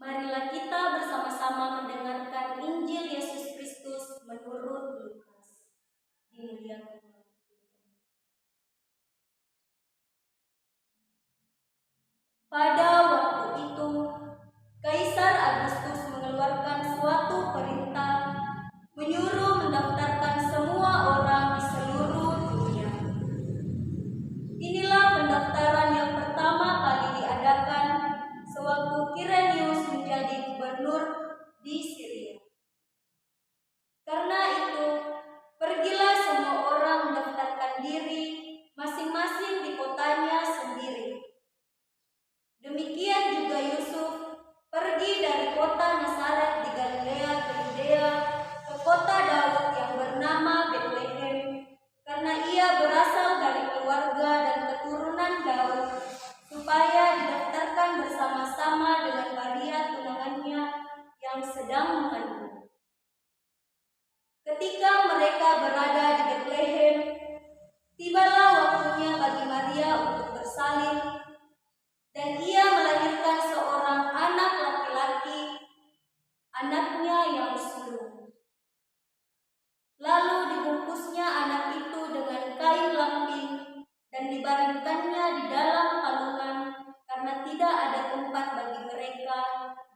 Marilah kita bersama-sama mendengarkan Injil Yesus Kristus menurut Lukas. Dimuliakan Tuhan. Pada waktu itu, Kaisar Agustus mengeluarkan suatu perintah menyuruh mendaftarkan semua orang di seluruh dunia. Inilah pendaftaran yang pertama kali diadakan sewaktu Kirenius menjadi gubernur di Syria. Karena itu, pergilah semua orang mendaftarkan diri masing-masing di kotanya sendiri. Demikian juga Yusuf pergi dari kota Nazaret di Galilea ke kota Daud yang bernama Betlehem, karena ia berasal dari keluarga dan keturunan Daud, supaya didaftarkan bersama-sama dengan Maria tunangannya yang sedang mengandung. Ketika mereka berada di Betlehem, tibalah waktunya bagi Maria untuk bersalin, dan ia melahirkan seorang anak laki-laki, anaknya yang sulung. Lalu dibungkusnya anak itu dengan kain lampin dan dibaringkannya di dalam palungan, karena tidak ada tempat bagi mereka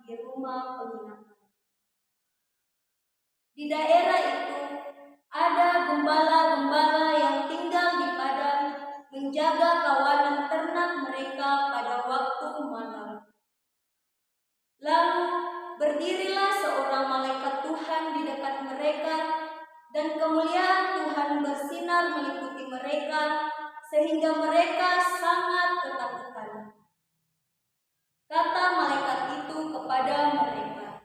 di rumah penginapan. Di daerah itu ada gembala-gembala yang tinggal di padang menjaga kawanan ternak mereka pada waktu malam. Lalu berdirilah seorang malaikat Tuhan di dekat mereka, dan kemuliaan Tuhan bersinar meliputi mereka, sehingga mereka sangat ketakutan. Kata malaikat itu kepada mereka,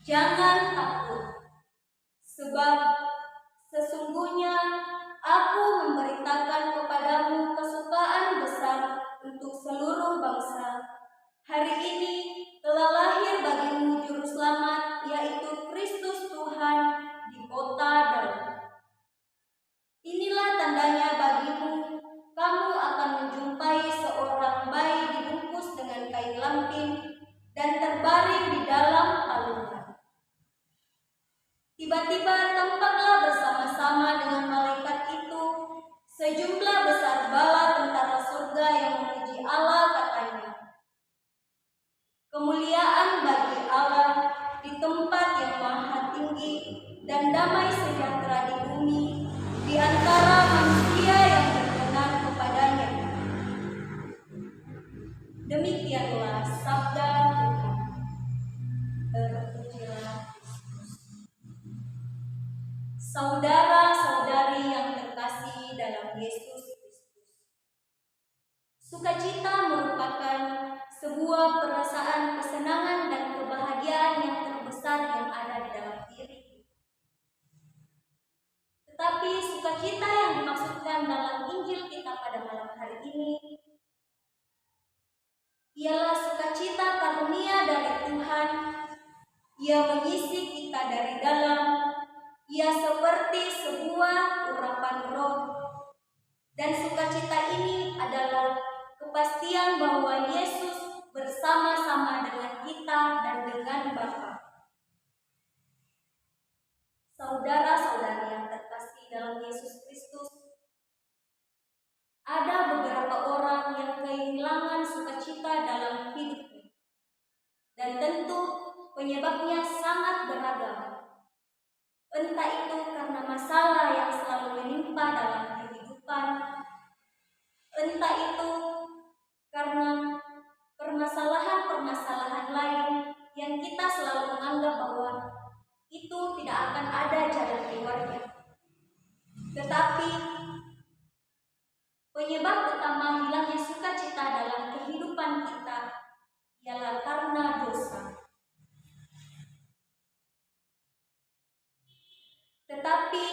"Jangan takut, sebab sesungguhnya Aku memberitakan kepadamu kesukaan besar untuk seluruh bangsa. Hari ini telah lahir bagimu Juru Selamat, yaitu Kristus Tuhan di kota Daud. Inilah tandanya bagimu, kamu akan menjumpai seorang bayi dibungkus dengan kain lampin dan terbaring di dalam palungan." Tiba-tiba tampaklah bersama-sama dengan malaikat itu sejumlah besar bala tentara surga yang memuji Allah, katanya, "Kemuliaan bagi Allah di tempat yang maha tinggi, dan damai sejahtera di bumi di antara manusia yang berkenan kepadanya." Demikianlah sabda Tuhan. Terpujilah Saudara-saudari yang terkasih dalam Yesus Kristus, sukacita merupakan sebuah perasaan kesenangan dan kebahagiaan yang terbesar yang ada di dalam diri. Tetapi sukacita yang dimaksudkan dalam Injil kita pada malam hari ini ialah sukacita karunia dari Tuhan. Ia mengisi kita dari dalam. Ia seperti sebuah urapan roh, dan sukacita ini adalah kepastian bahwa Yesus bersama-sama dengan kita dan dengan Bapa. Saudara-saudari yang terkasih dalam Yesus Kristus, ada beberapa orang yang kehilangan sukacita dalam hidupnya, dan tentu penyebabnya sangat beragam. Entah itu karena masalah yang selalu menimpa dalam kehidupan, entah itu karena permasalahan-permasalahan lain yang kita selalu menganggap bahwa itu tidak akan ada jalan keluarnya. Tetapi penyebab utama hilangnya sukacita dalam kehidupan kita ialah karena dosa. Tetapi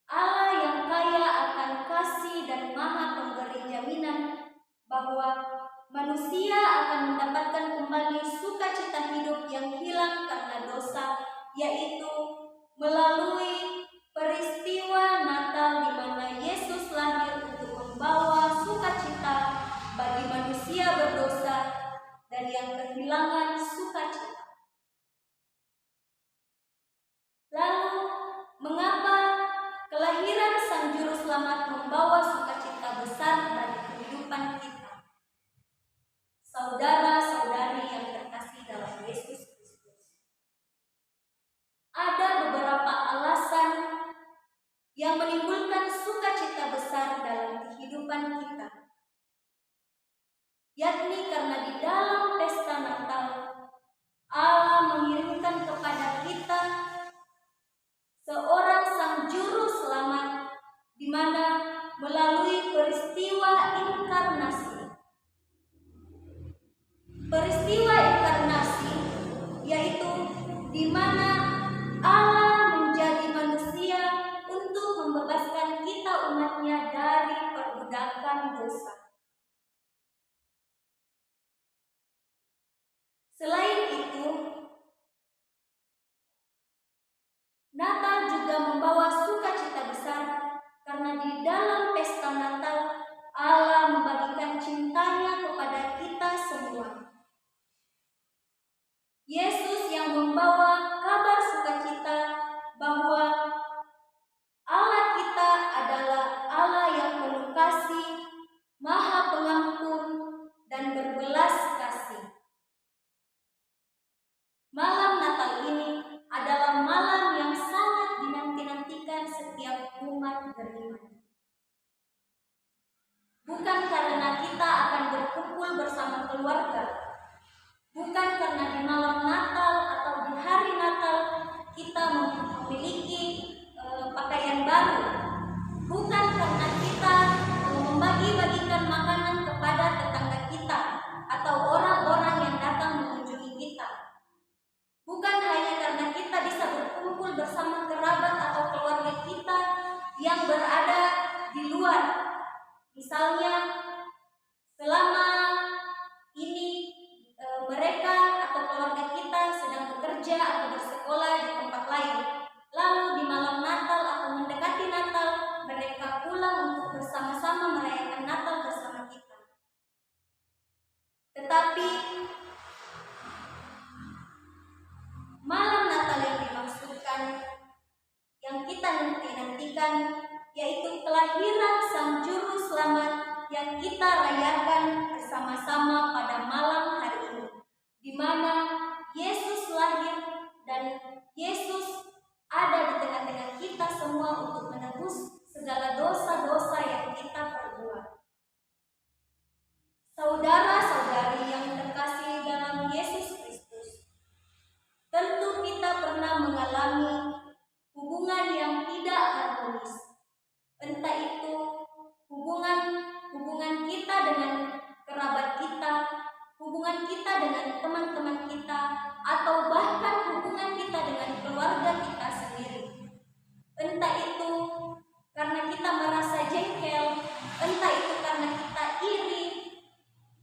Allah yang kaya akan kasih dan maha pemberi jaminan bahwa manusia akan mendapatkan kembali sukacita hidup yang hilang karena dosa, yaitu melalui peristiwa Natal di mana Yesus lahir untuk membawa sukacita bagi manusia berdosa, dan yang kehilangan sukacita. Lalu, mengapa kelahiran Sang Juru Selamat membawa sukacita besar bagi kehidupan kita? Saudara-saudari yang terkasih dalam Yesus Kristus, ada beberapa alasan yang menimbulkan sukacita besar dalam kehidupan kita, yakni karena di dalam pesta Natal Allah mengirimkan kepada kita seorang Sang Juru Selamat, di mana melalui peristiwa inkarnasi. Peristiwa inkarnasi yaitu di mana Allah menjadi manusia untuk membebaskan kita umatnya dari perbudakan dosa. Selain itu, Natal juga membawa sukacita besar karena di dalam pesta Natal Allah membagikan cintanya kepada kita semua. Yesus yang membawa kabar sukacita bahwa Allah kita adalah Allah yang penuh kasih, Maha Pengampun, dan berbelas kasih. Malam Natal ini adalah malam yang sangat dinanti-nantikan setiap umat beriman. Bukan karena kita akan berkumpul bersama keluarga, bukan karena di malam Natal atau di hari Natal kita memiliki pakaian baru, bukan karena kita membagi-bagikan makanan kepada tetangga kita atau orang-orang yang datang mengunjungi kita. Bukan hanya karena kita bisa berkumpul bersama kerabat atau keluarga kita yang berada di luar. Misalnya, selama ini mereka atau keluarga kita sedang bekerja atau bersekolah di tempat lain. Lalu di malam Natal atau mendekati Natal, mereka pulang untuk bersama-sama merayakan Natal bersama kita. Tetapi malam Natal yang dimaksudkan, yang kita nantikan, yaitu kelahiran Sang Juru Selamat yang kita rayakan bersama-sama pada malam hari ini, di mana Yesus lahir dan Yesus ada di tengah-tengah kita semua untuk menebus segala dosa-dosa yang kita perbuat. Saudara-saudari yang terkasih dalam Yesus Kristus, tentu kita pernah mengalami hubungan yang tidak harmonis. Entah itu hubungan kita dengan kerabat kita, hubungan kita dengan teman-teman kita, atau bahkan hubungan kita dengan keluarga kita sendiri. Entah itu karena kita merasa jengkel, entah itu karena kita iri,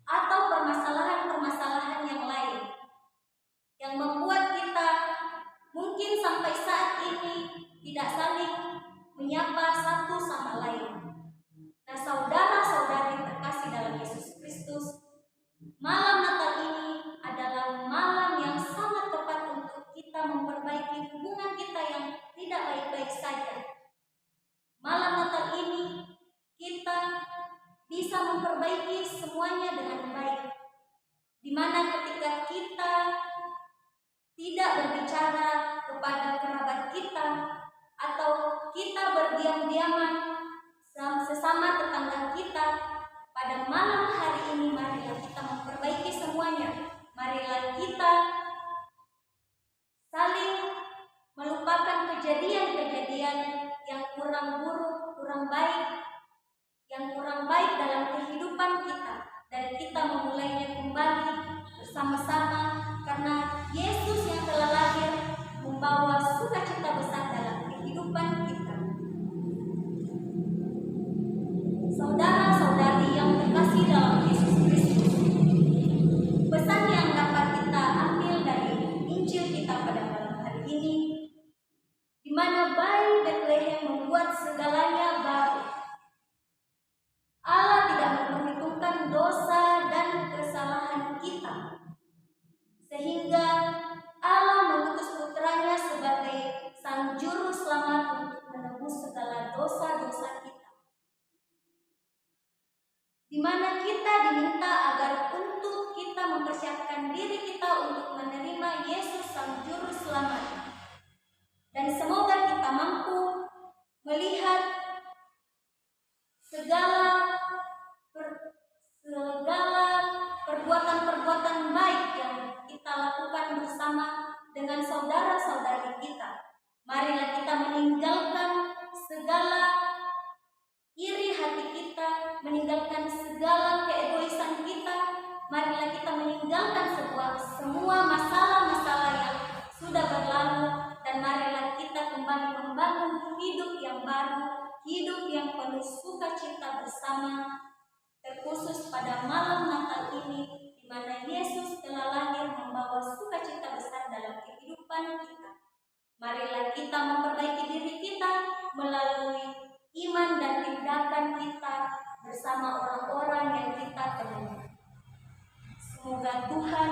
atau permasalahan-permasalahan yang lain yang membuat kita mungkin sampai saat ini tidak saling menyapa satu sama lain. Nah, saudara-saudari terkasih dalam Yesus Kristus, malam Natal ini adalah malam yang sangat tepat untuk kita memperbaiki hubungan kita yang tidak baik-baik saja. Malam Natal ini kita bisa memperbaiki semuanya dengan baik, di mana ketika kita tidak berbicara kepada kerabat kita atau kita berdiam-diaman sesama tetangga kita, pada malam hari ini marilah kita memperbaiki semuanya. Marilah kita saling melupakan kejadian-kejadian yang kurang buruk, kurang baik, yang kurang baik dalam kehidupan kita, dan kita memulainya kembali bersama-sama karena Yesus yang telah lahir membawa sukacita besar dalam kehidupan kita. Saudara-saudari yang terkasih dalam Yesus Kristus, pesan yang dapat kita ambil dari Injil kita pada malam hari ini, di mana bayi Betlehem membuat segalanya baru. Allah tidak memperhitungkan dosa dan kesalahan kita, diminta agar untuk kita mempersiapkan diri kita untuk menerima Yesus Sang Juru Selamat. Dan semoga kita mampu melihat segala perbuatan-perbuatan baik yang kita lakukan bersama dengan saudara-saudari kita. Marilah kita meninggalkan segala iri hati kita, meninggalkan segala keegoisan kita. Marilah kita meninggalkan semua masalah-masalah yang sudah berlalu, dan marilah kita kembali membangun hidup yang baru, hidup yang penuh sukacita bersama, terkhusus pada malam Natal ini, di mana Yesus telah lahir membawa sukacita besar dalam kehidupan kita. Marilah kita memperbaiki diri kita melalui iman dan tindakan kita bersama orang-orang yang kita temui. Semoga Tuhan